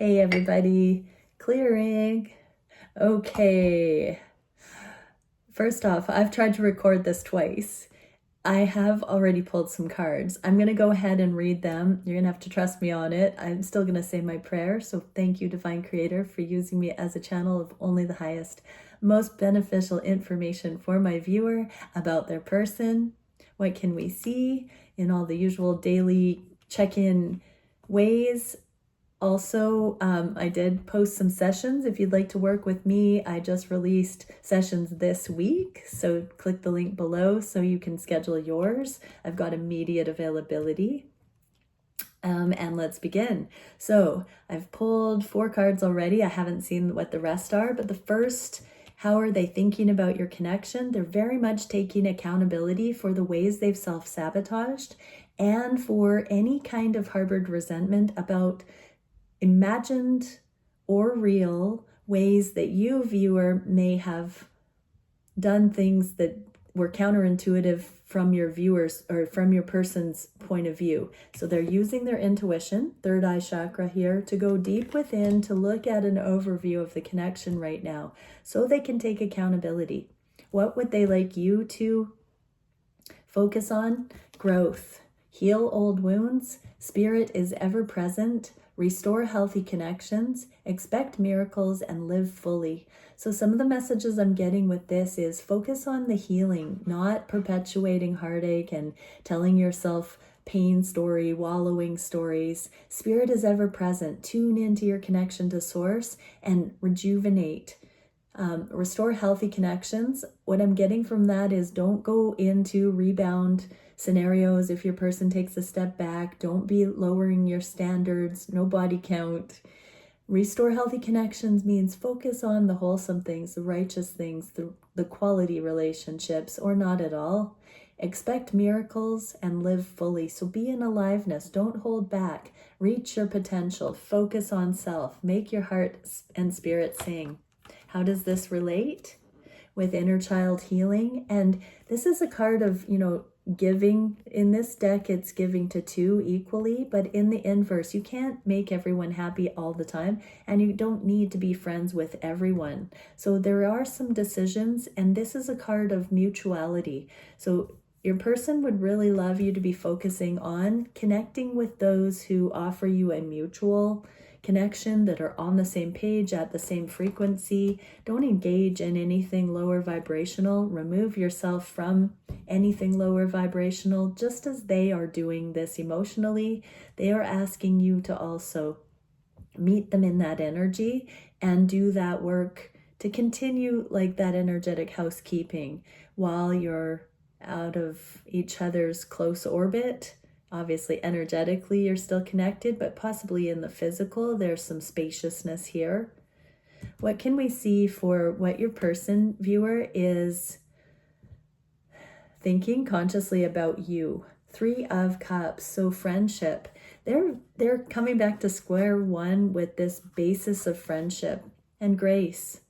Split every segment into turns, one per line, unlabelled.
Hey everybody, clearing. Okay, first off, I've tried to record this twice. I have already pulled some cards. I'm going to go ahead and read them. You're going to have to trust me on it. I'm still going to say my prayer. So thank you, Divine Creator, for using me as a channel of only the highest, most beneficial information for my viewer about their person. What can we see in all the usual daily check-in ways? Also, I did post some sessions. If you'd like to work with me, I just released sessions this week. So click the link below so you can schedule yours. I've got immediate availability. And let's begin. So I've pulled 4 cards already. I haven't seen what the rest are, but the first, how are they thinking about your connection? They're very much taking accountability for the ways they've self-sabotaged and for any kind of harbored resentment about imagined or real ways that you, viewer, may have done things that were counterintuitive from your viewers or from your person's point of view. So they're using their intuition, third eye chakra here, to go deep within to look at an overview of the connection right now so they can take accountability. What would they like you to focus on? Growth, heal old wounds, spirit is ever present, restore healthy connections, expect miracles, and live fully. So some of the messages I'm getting with this is focus on the healing, not perpetuating heartache and telling yourself pain story, wallowing stories. Spirit is ever present. Tune into your connection to source and rejuvenate. Restore healthy connections. What I'm getting from that is don't go into rebound scenarios. If your person takes a step back, don't be lowering your standards, no body count. Restore healthy connections means focus on the wholesome things, the righteous things, the quality relationships, or not at all. Expect miracles and live fully. So be in aliveness. Don't hold back. Reach your potential. Focus on self. Make your heart and spirit sing. How does this relate with inner child healing? And this is a card of, giving. In this deck, it's giving to 2 equally, but in the inverse, you can't make everyone happy all the time, and you don't need to be friends with everyone. So there are some decisions, and this is a card of mutuality. So your person would really love you to be focusing on connecting with those who offer you a mutual connection, that are on the same page, at the same frequency. Don't engage in anything lower vibrational. Remove yourself from anything lower vibrational. Just as they are doing this emotionally, they are asking you to also meet them in that energy and do that work to continue like that energetic housekeeping while you're out of each other's close orbit. Obviously, energetically, you're still connected, but possibly in the physical, there's some spaciousness here. What can we see for what your person, viewer, is thinking consciously about you? 3 of Cups, so friendship. They're coming back to square one with this basis of friendship and grace.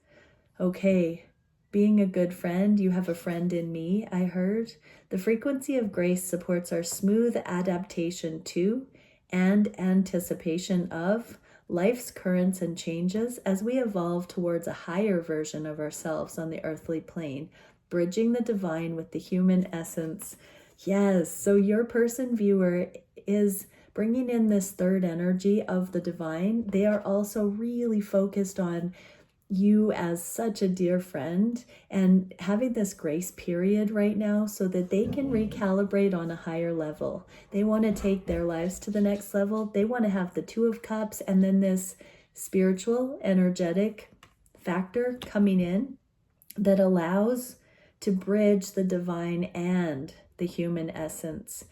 Okay. Being a good friend, you have a friend in me, I heard. The frequency of grace supports our smooth adaptation to and anticipation of life's currents and changes as we evolve towards a higher version of ourselves on the earthly plane, bridging the divine with the human essence. Yes, so your person, viewer, is bringing in this third energy of the divine. They are also really focused on you as such a dear friend and having this grace period right now so that they can recalibrate on a higher level. They want to take their lives to the next level. They want to have the 2 of Cups and then this spiritual, energetic factor coming in that allows to bridge the divine and the human essence.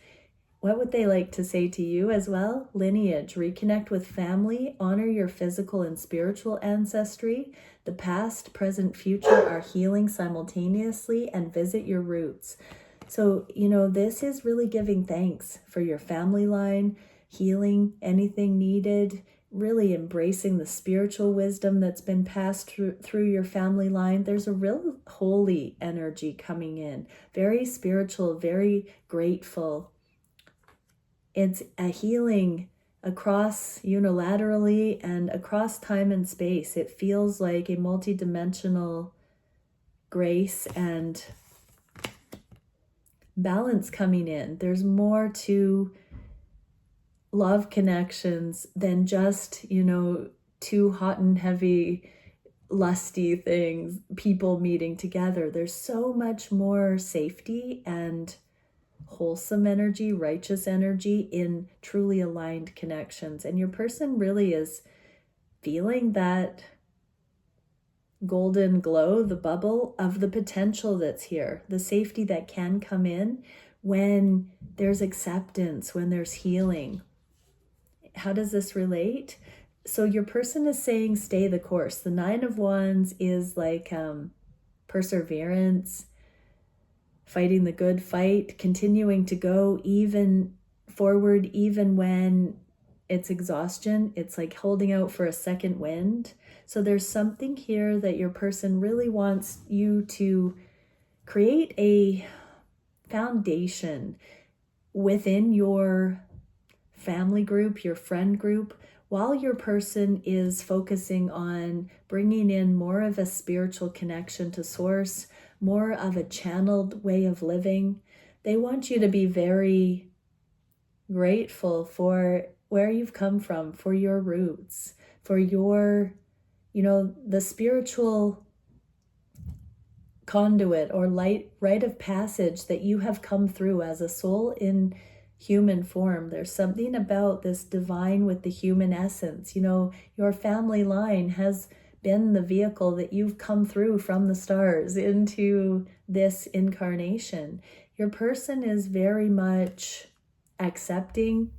What would they like to say to you as well? Lineage, reconnect with family, honor your physical and spiritual ancestry. The past, present, future are healing simultaneously, and visit your roots. So, this is really giving thanks for your family line, healing anything needed, really embracing the spiritual wisdom that's been passed through your family line. There's a real holy energy coming in, very spiritual, very grateful. It's a healing across unilaterally and across time and space. It feels like a multidimensional grace and balance coming in. There's more to love connections than just, two hot and heavy, lusty things, people meeting together. There's so much more safety and wholesome energy, righteous energy in truly aligned connections. And your person really is feeling that golden glow, the bubble of the potential that's here, the safety that can come in when there's acceptance, when there's healing. How does this relate? So your person is saying, stay the course. The 9 of Wands is like perseverance, fighting the good fight, continuing to go even forward, even when it's exhaustion. It's like holding out for a second wind. So there's something here that your person really wants you to create a foundation within your family group, your friend group, while your person is focusing on bringing in more of a spiritual connection to source, more of a channeled way of living. They want you to be very grateful for where you've come from, for your roots, for your, the spiritual conduit or rite of passage that you have come through as a soul in human form. There's something about this divine with the human essence. Your family line has been the vehicle that you've come through from the stars into this incarnation. Your person is very much accepting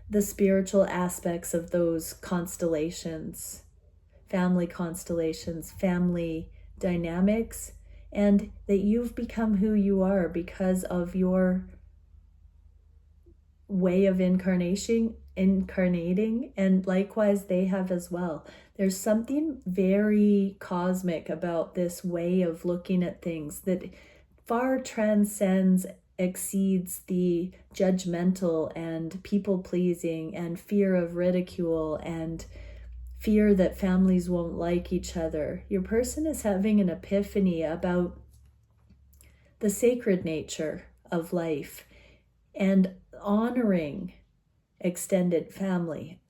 the spiritual aspects of those constellations, family dynamics, and that you've become who you are because of your way of incarnating, and likewise they have as well. There's something very cosmic about this way of looking at things that far transcends, exceeds the judgmental and people-pleasing and fear of ridicule and fear that families won't like each other. Your person is having an epiphany about the sacred nature of life and honoring extended family.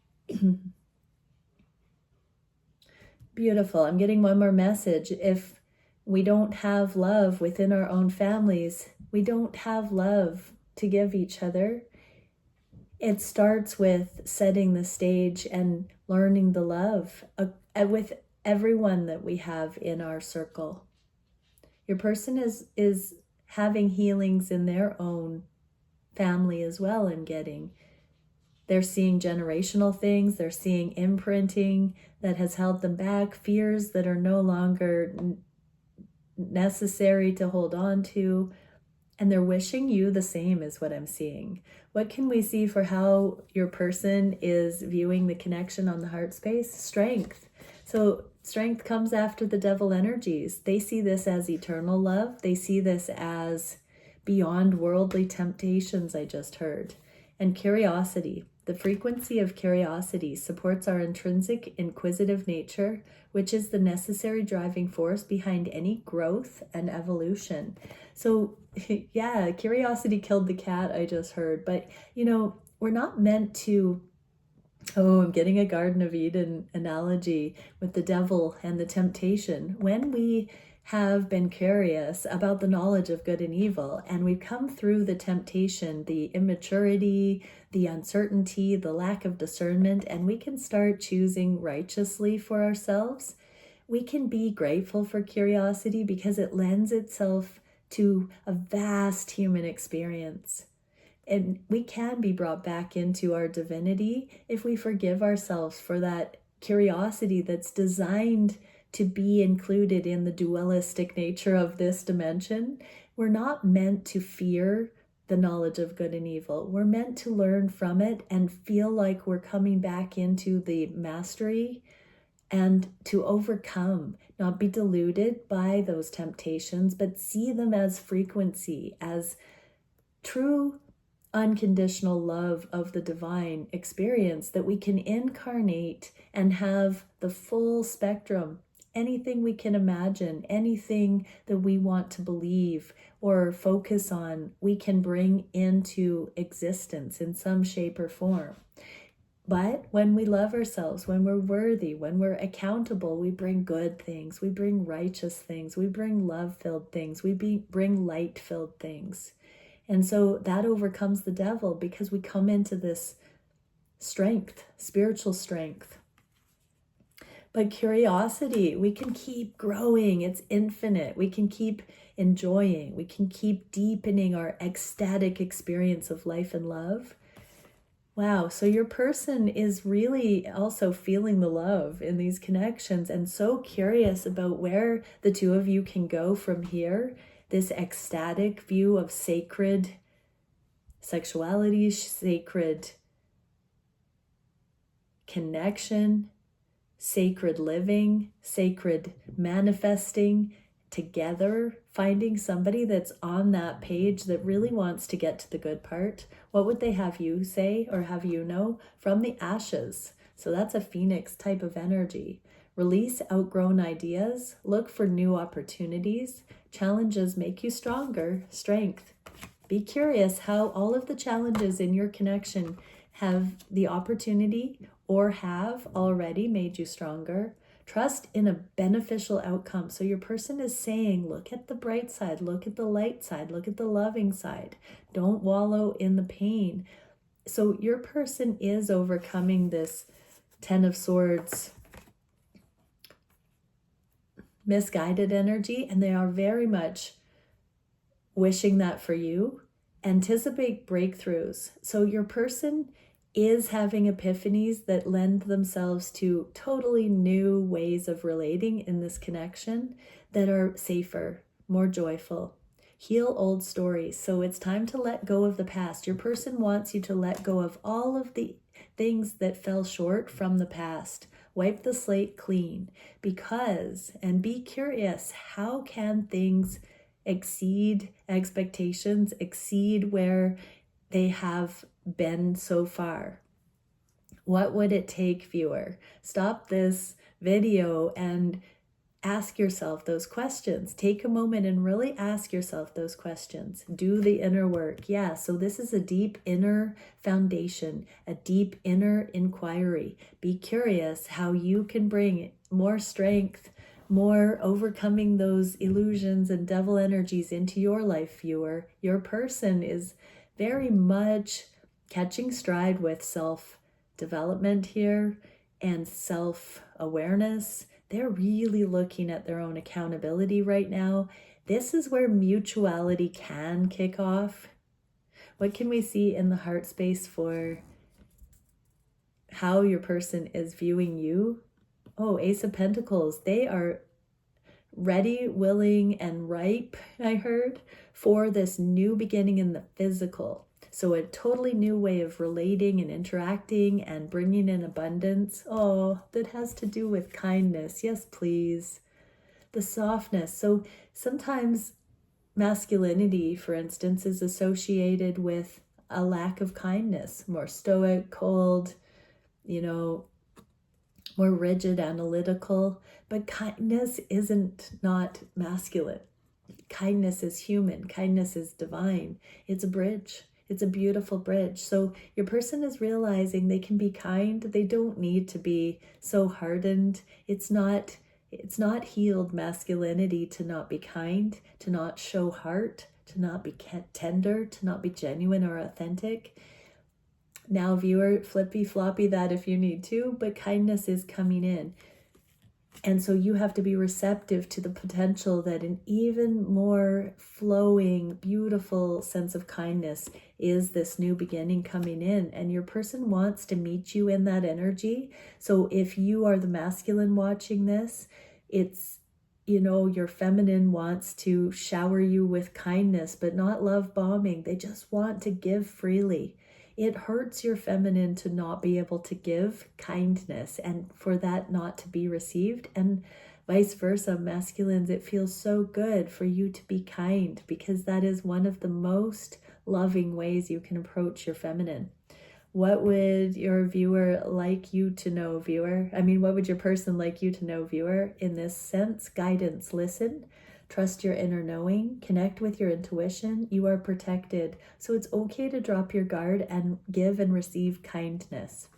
Beautiful. I'm getting one more message. If we don't have love within our own families, we don't have love to give each other. It starts with setting the stage and learning the love with everyone that we have in our circle. Your person is having healings in their own family as well, and they're seeing generational things, they're seeing imprinting that has held them back, fears that are no longer necessary to hold on to, and they're wishing you the same is what I'm seeing. What can we see for how your person is viewing the connection on the heart space? Strength. So strength comes after the devil energies. They see this as eternal love. They see this as beyond worldly temptations, I just heard. And curiosity. The frequency of curiosity supports our intrinsic inquisitive nature, which is the necessary driving force behind any growth and evolution. So yeah, curiosity killed the cat, I just heard. But, we're not meant to, I'm getting a Garden of Eden analogy with the devil and the temptation. When we have been curious about the knowledge of good and evil, and we've come through the temptation, the immaturity, the uncertainty, the lack of discernment, and we can start choosing righteously for ourselves, we can be grateful for curiosity because it lends itself to a vast human experience. And we can be brought back into our divinity if we forgive ourselves for that curiosity that's designed to be included in the dualistic nature of this dimension. We're not meant to fear the knowledge of good and evil. We're meant to learn from it and feel like we're coming back into the mastery and to overcome, not be deluded by those temptations, but see them as frequency, as true unconditional love of the divine experience, that we can incarnate and have the full spectrum. Anything we can imagine, anything that we want to believe or focus on, we can bring into existence in some shape or form. But when we love ourselves, when we're worthy, when we're accountable, we bring good things, we bring righteous things, we bring love-filled things, we bring light-filled things. And so that overcomes the devil, because we come into this strength, spiritual strength. But curiosity, we can keep growing. It's infinite. We can keep enjoying. We can keep deepening our ecstatic experience of life and love. Wow, so your person is really also feeling the love in these connections and so curious about where the two of you can go from here. This ecstatic view of sacred sexuality, sacred connection, sacred living, sacred manifesting together, finding somebody that's on that page that really wants to get to the good part. What would they have you say or have you know? From the ashes. So that's a phoenix type of energy. Release outgrown ideas, look for new opportunities. Challenges make you stronger, strength. Be curious how all of the challenges in your connection have the opportunity or have already made you stronger. Trust in a beneficial outcome. So your person is saying, look at the bright side, look at the light side, look at the loving side. Don't wallow in the pain. So your person is overcoming this 10 of Swords misguided energy, and they are very much wishing that for you. Anticipate breakthroughs. So your person is having epiphanies that lend themselves to totally new ways of relating in this connection that are safer, more joyful. Heal old stories. So it's time to let go of the past. Your person wants you to let go of all of the things that fell short from the past. Wipe the slate clean, because, and be curious, how can things exceed expectations, exceed where they have been so far? What would it take, viewer? Stop this video and ask yourself those questions. Take a moment and really ask yourself those questions. Do the inner work. Yeah, so this is a deep inner foundation, a deep inner inquiry. Be curious how you can bring more strength, more overcoming those illusions and devil energies into your life, viewer. Your person is very much catching stride with self-development here and self-awareness. They're really looking at their own accountability right now. This is where mutuality can kick off. What can we see in the heart space for how your person is viewing you? Oh, Ace of Pentacles. They are ready, willing, and ripe, I heard, for this new beginning in the physical. So a totally new way of relating and interacting and bringing in abundance. Oh, that has to do with kindness. Yes, please. The softness. So sometimes masculinity, for instance, is associated with a lack of kindness, more stoic, cold, more rigid, analytical. But kindness isn't not masculine. Kindness is human. Kindness is divine. It's a bridge. It's a beautiful bridge. So your person is realizing they can be kind. They don't need to be so hardened. It's not healed masculinity to not be kind, to not show heart, to not be tender, to not be genuine or authentic. Now, viewer, flippy floppy that if you need to, but kindness is coming in. And so you have to be receptive to the potential that an even more flowing, beautiful sense of kindness is this new beginning coming in. And your person wants to meet you in that energy. So if you are the masculine watching this, it's, your feminine wants to shower you with kindness, but not love bombing. They just want to give freely. It hurts your feminine to not be able to give kindness and for that not to be received, and vice versa. Masculines, it feels so good for you to be kind, because that is one of the most loving ways you can approach your feminine. What would your viewer like you to know, viewer? I mean, what would your person like you to know, viewer? In this sense, guidance, listen, trust your inner knowing, connect with your intuition. You are protected. So it's okay to drop your guard and give and receive kindness.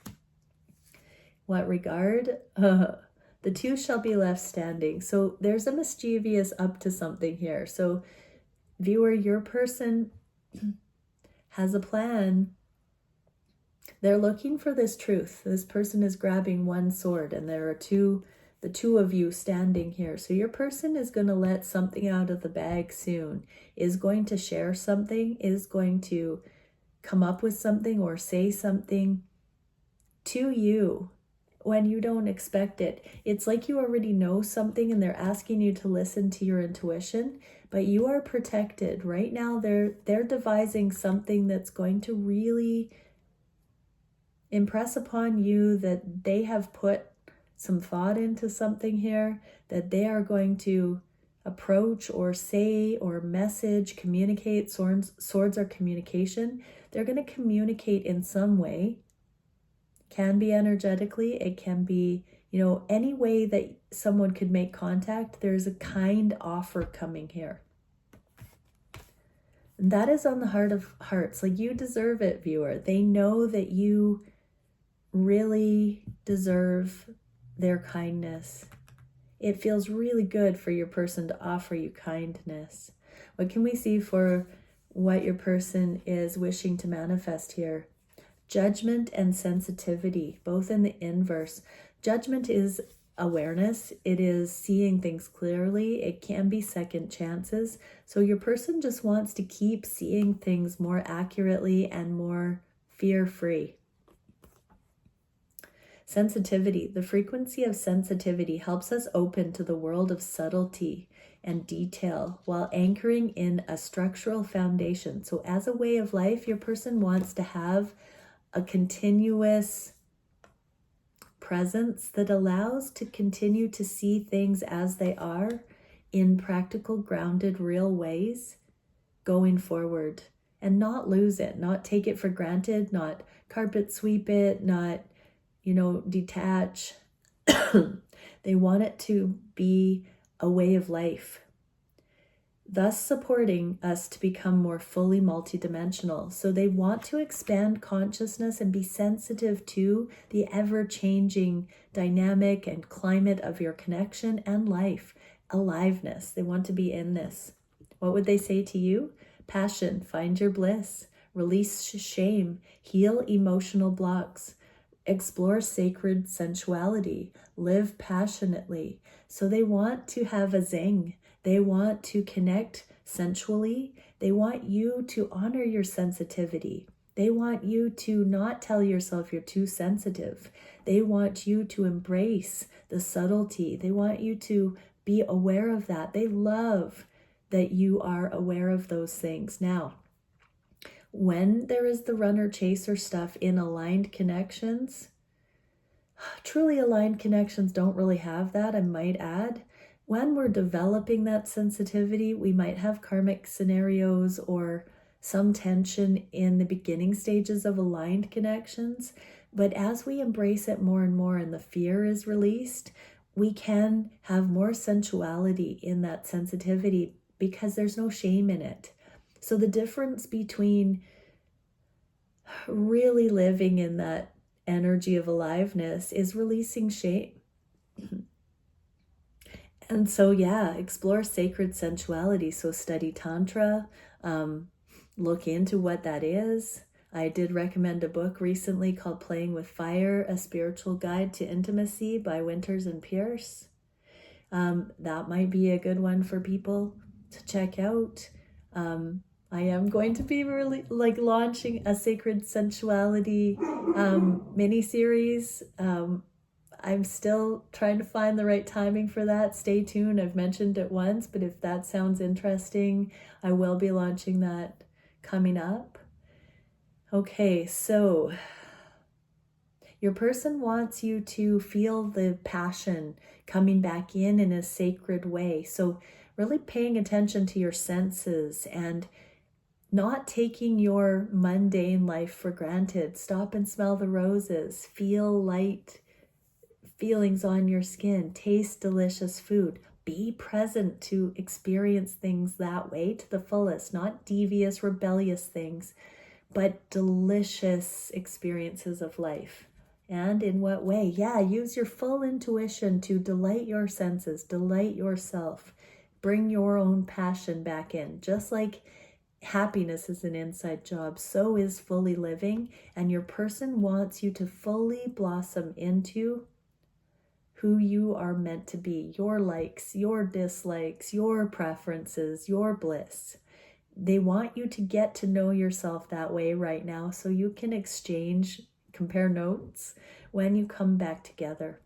What regard? The two shall be left standing. So there's a mischievous up to something here. So viewer, your person has a plan. They're looking for this truth. This person is grabbing one sword, and there are the two of you standing here. So your person is going to let something out of the bag soon, is going to share something, is going to come up with something or say something to you when you don't expect it. It's like you already know something and they're asking you to listen to your intuition, but you are protected. Right now, they're devising something that's going to really impress upon you that they have put some thought into something here, that they are going to approach or say or message, communicate. Swords are communication. They're going to communicate in some way. Can be energetically, it can be, any way that someone could make contact. There's a kind offer coming here. And that is on the heart of hearts. Like, you deserve it, viewer. They know that you really deserve their kindness. It feels really good for your person to offer you kindness. What can we see for what your person is wishing to manifest here? Judgment and sensitivity, both in the inverse. Judgment is awareness. It is seeing things clearly. It can be second chances. So your person just wants to keep seeing things more accurately and more fear-free. Sensitivity. The frequency of sensitivity helps us open to the world of subtlety and detail while anchoring in a structural foundation. So as a way of life, your person wants to have a continuous presence that allows to continue to see things as they are in practical, grounded, real ways going forward, and not lose it, not take it for granted, not carpet sweep it, not detach. They want it to be a way of life, thus supporting us to become more fully multidimensional. So they want to expand consciousness and be sensitive to the ever-changing dynamic and climate of your connection and life, aliveness. They want to be in this. What would they say to you? Passion, find your bliss, release shame, heal emotional blocks, explore sacred sensuality, live passionately. So they want to have a zing. They want to connect sensually. They want you to honor your sensitivity. They want you to not tell yourself you're too sensitive. They want you to embrace the subtlety. They want you to be aware of that. They love that you are aware of those things. Now, when there is the runner-chaser stuff in aligned connections, truly aligned connections don't really have that, I might add. When we're developing that sensitivity, we might have karmic scenarios or some tension in the beginning stages of aligned connections. But as we embrace it more and more and the fear is released, we can have more sensuality in that sensitivity because there's no shame in it. So the difference between really living in that energy of aliveness is releasing shame. And so, explore sacred sensuality. So study Tantra, look into what that is. I did recommend a book recently called Playing with Fire, A Spiritual Guide to Intimacy by Winters and Pierce. That might be a good one for people to check out. I am going to be really launching a sacred sensuality mini-series. I'm still trying to find the right timing for that. Stay tuned. I've mentioned it once, but if that sounds interesting, I will be launching that coming up. Okay, so your person wants you to feel the passion coming back in a sacred way. So really paying attention to your senses and not taking your mundane life for granted. Stop and smell the roses. Feel light feelings on your skin. Taste delicious food. Be present to experience things that way to the fullest, not devious, rebellious things, but delicious experiences of life. And in what way? Yeah, use your full intuition to delight your senses, delight yourself, bring your own passion back in. Just like happiness is an inside job, so is fully living, and your person wants you to fully blossom into who you are meant to be, your likes, your dislikes, your preferences, your bliss. They want you to get to know yourself that way right now so you can compare notes when you come back together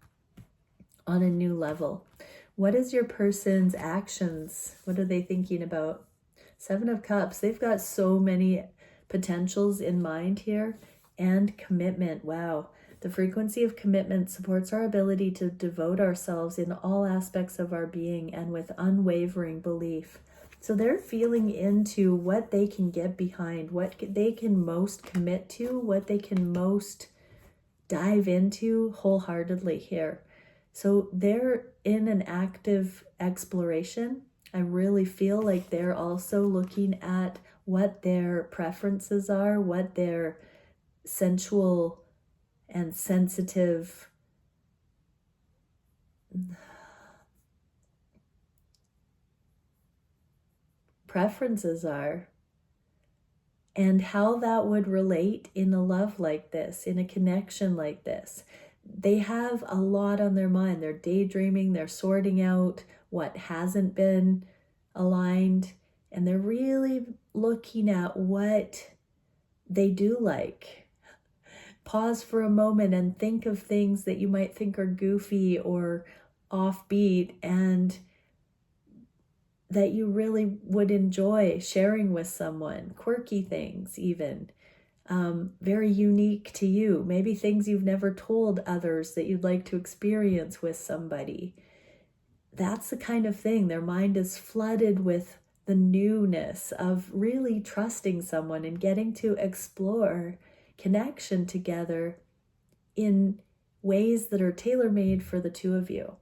on a new level. What is your person's actions? What are they thinking about? Seven of Cups, they've got so many potentials in mind here. And commitment, wow. The frequency of commitment supports our ability to devote ourselves in all aspects of our being and with unwavering belief. So they're feeling into what they can get behind, what they can most commit to, what they can most dive into wholeheartedly here. So they're in an active exploration. I really feel like they're also looking at what their preferences are, what their sensual and sensitive preferences are, and how that would relate in a love like this, in a connection like this. They have a lot on their mind. They're daydreaming, they're sorting out what hasn't been aligned, and they're really looking at what they do like. Pause for a moment and think of things that you might think are goofy or offbeat and that you really would enjoy sharing with someone. Quirky things even, very unique to you. Maybe things you've never told others that you'd like to experience with somebody. That's the kind of thing. Their mind is flooded with the newness of really trusting someone and getting to explore connection together in ways that are tailor-made for the two of you.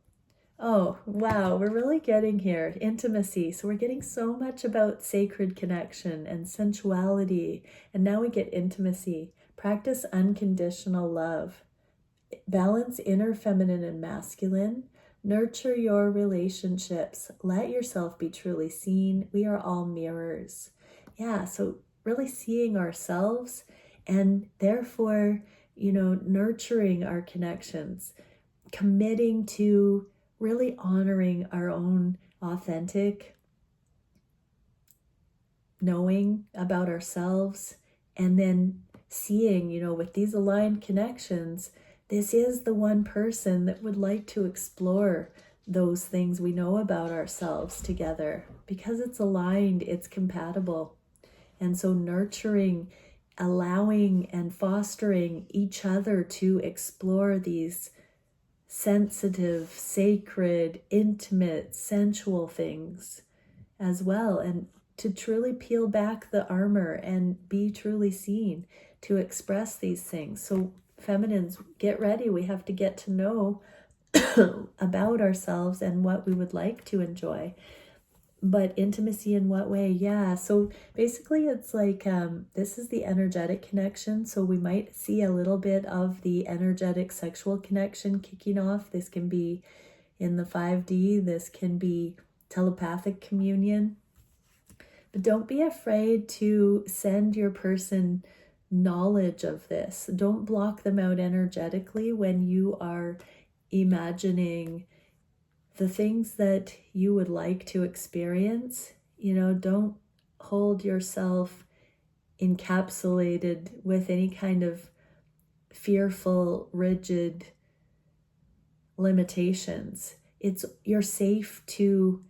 Oh, wow, we're really getting here. Intimacy. So we're getting so much about sacred connection and sensuality. And now we get intimacy. Practice unconditional love. Balance inner feminine and masculine. Nurture your relationships. Let yourself be truly seen. We are all mirrors. Yeah, so really seeing ourselves and therefore, nurturing our connections, committing to really honoring our own authentic knowing about ourselves, and then seeing, with these aligned connections, this is the one person that would like to explore those things we know about ourselves together because it's aligned, it's compatible. And so nurturing, allowing and fostering each other to explore these sensitive, sacred, intimate, sensual things as well, and to truly peel back the armor and be truly seen, to express these things. So feminines, get ready. We have to get to know about ourselves and what we would like to enjoy. But intimacy in what way? Yeah, so basically it's like this is the energetic connection. So we might see a little bit of the energetic sexual connection kicking off. This can be in the 5D. This can be telepathic communion. But don't be afraid to send your person knowledge of this. Don't block them out energetically when you are imagining the things that you would like to experience. Don't hold yourself encapsulated with any kind of fearful, rigid limitations. You're safe to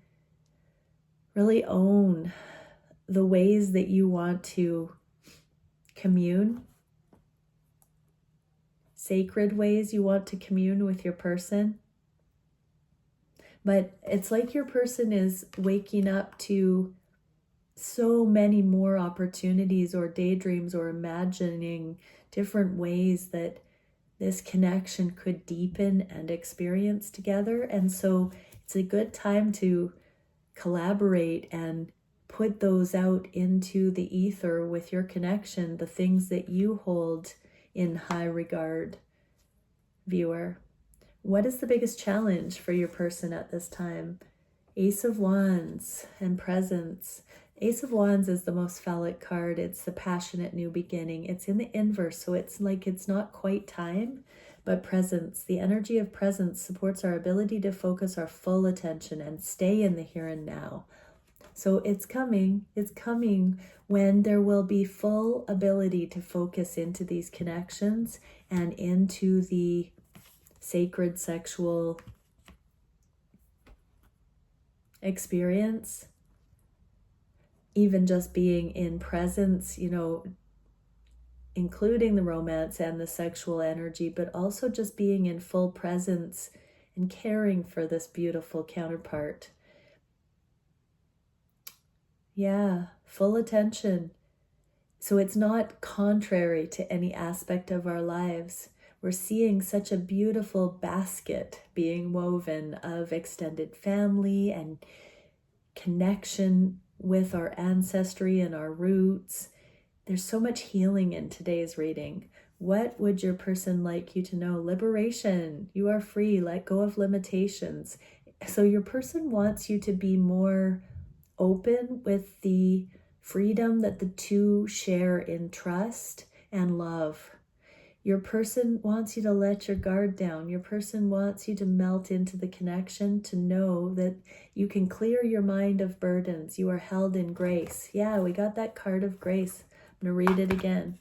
really own the ways that you want to commune, sacred ways you want to commune with your person. But it's like your person is waking up to so many more opportunities or daydreams or imagining different ways that this connection could deepen and experience together. And so it's a good time to collaborate and put those out into the ether with your connection, the things that you hold in high regard, viewer. What is the biggest challenge for your person at this time? Ace of Wands and Presence. Ace of Wands is the most phallic card. It's the passionate new beginning. It's in the inverse, so it's like it's not quite time, but presence. The energy of presence supports our ability to focus our full attention and stay in the here and now. So it's coming when there will be full ability to focus into these connections and into the sacred sexual experience. Even just being in presence, you know, including the romance and the sexual energy, but also just being in full presence and caring for this beautiful counterpart. Yeah, full attention. So it's not contrary to any aspect of our lives. We're seeing such a beautiful basket being woven of extended family and connection with our ancestry and our roots. There's so much healing in today's reading. What would your person like you to know? Liberation. You are free. Let go of limitations. So your person wants you to be more open with the freedom that the two share in trust and love. Your person wants you to let your guard down. Your person wants you to melt into the connection, to know that you can clear your mind of burdens. You are held in grace. Yeah, we got that card of grace. I'm going to read it again.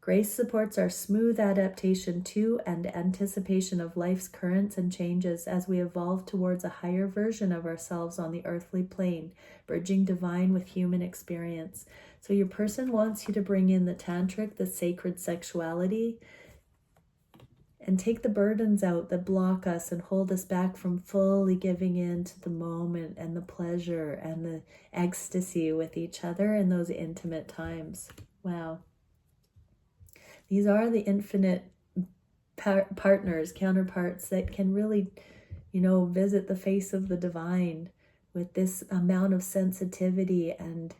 Grace supports our smooth adaptation to and anticipation of life's currents and changes as we evolve towards a higher version of ourselves on the earthly plane, bridging divine with human experience. So your person wants you to bring in the tantric, the sacred sexuality, and take the burdens out that block us and hold us back from fully giving in to the moment and the pleasure and the ecstasy with each other in those intimate times. Wow. These are the infinite partners, counterparts that can really, you know, visit the face of the divine with this amount of sensitivity and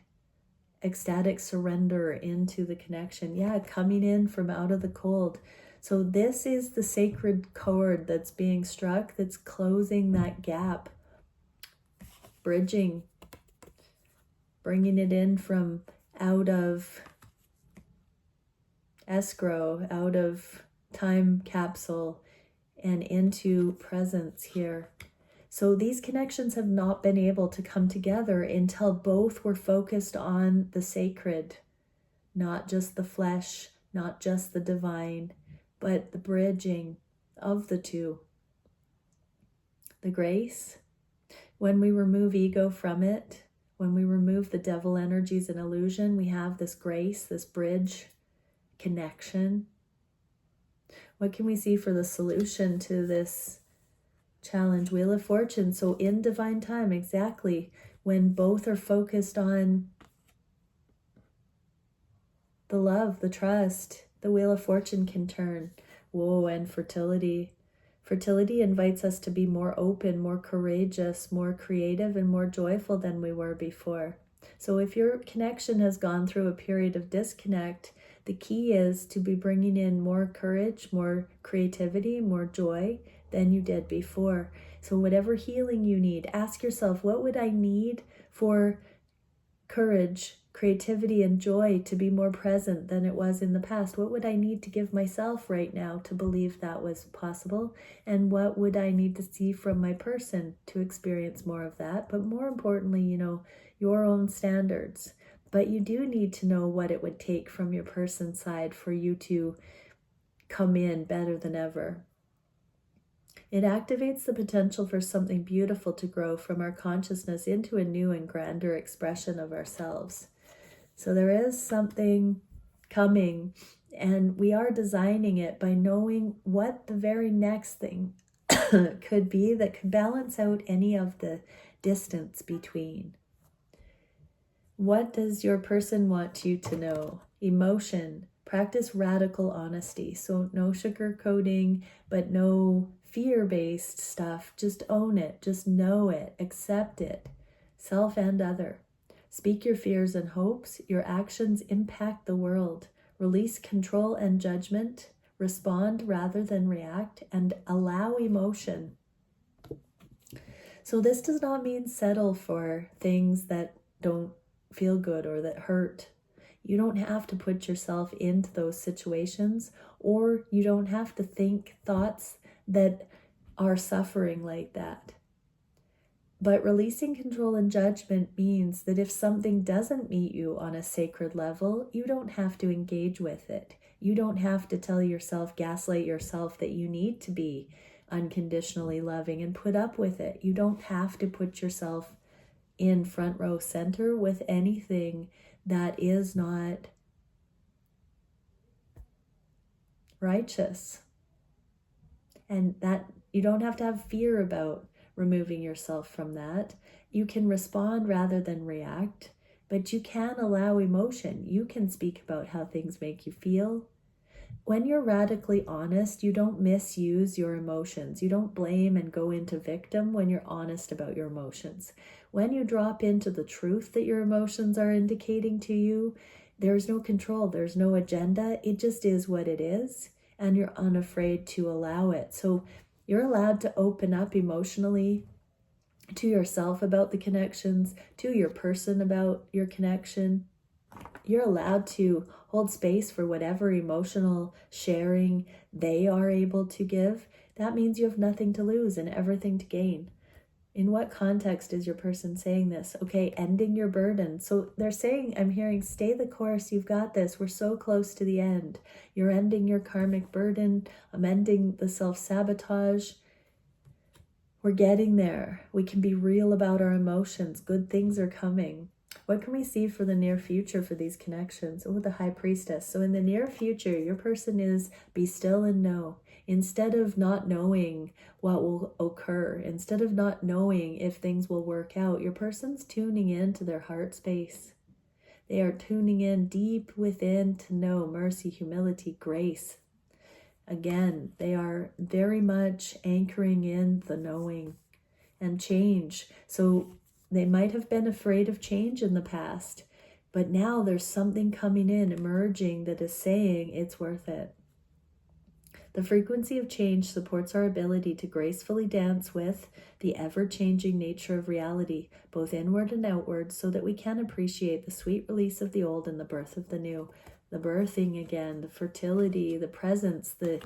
ecstatic surrender into the connection. Yeah, coming in from out of the cold. So this is the sacred chord that's being struck, that's closing that gap, bridging, bringing it in from out of escrow, out of time capsule, and into presence here. So these connections have not been able to come together until both were focused on the sacred, not just the flesh, not just the divine, but the bridging of the two. The grace, when we remove ego from it, when we remove the devil energies and illusion, we have this grace, this bridge, connection. What can we see for the solution to this challenge? Wheel of Fortune. So in divine time, exactly when both are focused on the love, the trust, the Wheel of Fortune can turn. Whoa, and fertility. Fertility invites us to be more open, more courageous, more creative, and more joyful than we were before. So if your connection has gone through a period of disconnect, the key is to be bringing in more courage, more creativity, more joy than you did before. So whatever healing you need, ask yourself, what would I need for courage, creativity, and joy to be more present than it was in the past? What would I need to give myself right now to believe that was possible? And what would I need to see from my person to experience more of that? But more importantly, you know, your own standards. But you do need to know what it would take from your person's side for you to come in better than ever. It activates the potential for something beautiful to grow from our consciousness into a new and grander expression of ourselves. So there is something coming, and we are designing it by knowing what the very next thing could be that could balance out any of the distance between. What does your person want you to know? Emotion. Practice radical honesty. So no sugarcoating, but no fear-based stuff. Just own it. Just know it. Accept it. Self and other. Speak your fears and hopes. Your actions impact the world. Release control and judgment. Respond rather than react, and allow emotion. So this does not mean settle for things that don't feel good or that hurt. You don't have to put yourself into those situations, or you don't have to think thoughts that are suffering like that. But releasing control and judgment means that if something doesn't meet you on a sacred level, you don't have to engage with it. You don't have to tell yourself, gaslight yourself that you need to be unconditionally loving and put up with it. You don't have to put yourself in front row center with anything that is not righteous. And that you don't have to have fear about removing yourself from that. You can respond rather than react, but you can allow emotion. You can speak about how things make you feel. When you're radically honest, you don't misuse your emotions. You don't blame and go into victim when you're honest about your emotions. When you drop into the truth that your emotions are indicating to you, there's no control, there's no agenda. It just is what it is, and you're unafraid to allow it. So you're allowed to open up emotionally to yourself about the connections, to your person about your connection. You're allowed to hold space for whatever emotional sharing they are able to give. That means you have nothing to lose and everything to gain. In what context is your person saying this? Okay, ending your burden. So they're saying, I'm hearing, stay the course, you've got this. We're so close to the end. You're ending your karmic burden. I'm ending the self-sabotage. We're getting there. We can be real about our emotions. Good things are coming. What can we see for the near future for these connections? Oh, the High Priestess. So in the near future, your person is be still and know. Instead of not knowing what will occur, instead of not knowing if things will work out, your person's tuning in to their heart space. They are tuning in deep within to know mercy, humility, grace. Again, they are very much anchoring in the knowing and change. So they might have been afraid of change in the past, but now there's something coming in, emerging, that is saying it's worth it. The frequency of change supports our ability to gracefully dance with the ever-changing nature of reality, both inward and outward, so that we can appreciate the sweet release of the old and the birth of the new. The birthing again, the fertility, the presence, the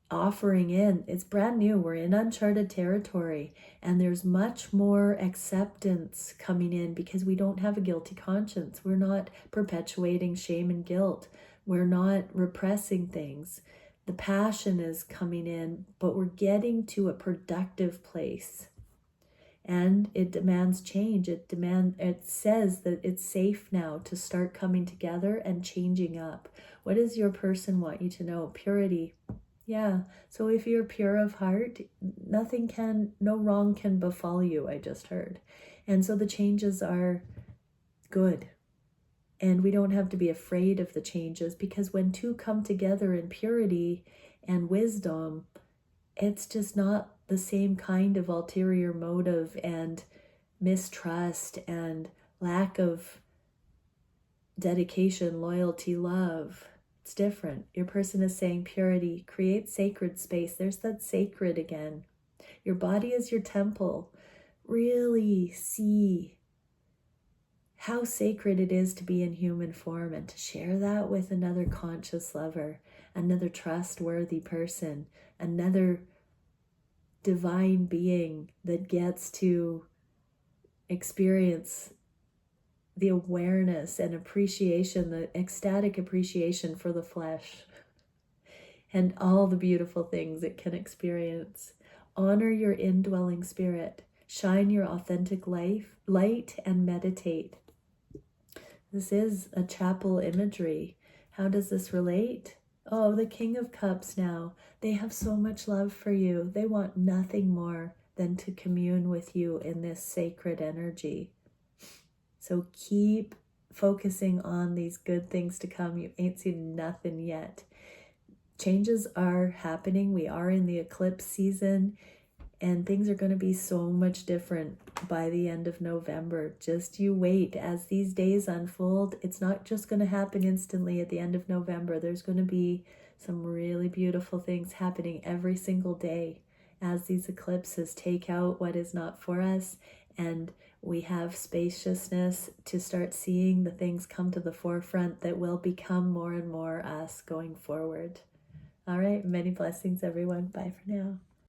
offering in. It's brand new. We're in uncharted territory, and there's much more acceptance coming in because we don't have a guilty conscience. We're not perpetuating shame and guilt. We're not repressing things. The passion is coming in, but we're getting to a productive place, and it demands change. It says that it's safe now to start coming together and changing up. What does your person want you to know? Purity. Yeah, so if you're pure of heart, no wrong can befall you, I just heard. And so the changes are good. And we don't have to be afraid of the changes, because when two come together in purity and wisdom, it's just not the same kind of ulterior motive and mistrust and lack of dedication, loyalty, love. It's different. Your person is saying purity, create sacred space. There's that sacred again. Your body is your temple. Really see how sacred it is to be in human form and to share that with another conscious lover, another trustworthy person, another divine being that gets to experience the awareness and appreciation, the ecstatic appreciation for the flesh and all the beautiful things it can experience. Honor your indwelling spirit. Shine your authentic light and meditate. This is a chapel imagery. How does this relate? Oh, the King of Cups now. They have so much love for you. They want nothing more than to commune with you in this sacred energy. So keep focusing on these good things to come. You ain't seen nothing yet. Changes are happening. We are in the eclipse season, and things are going to be so much different by the end of November. Just you wait. As these days unfold, it's not just going to happen instantly at the end of November. There's going to be some really beautiful things happening every single day as these eclipses take out what is not for us, and we have spaciousness to start seeing the things come to the forefront that will become more and more us going forward. All right, many blessings, everyone. Bye for now.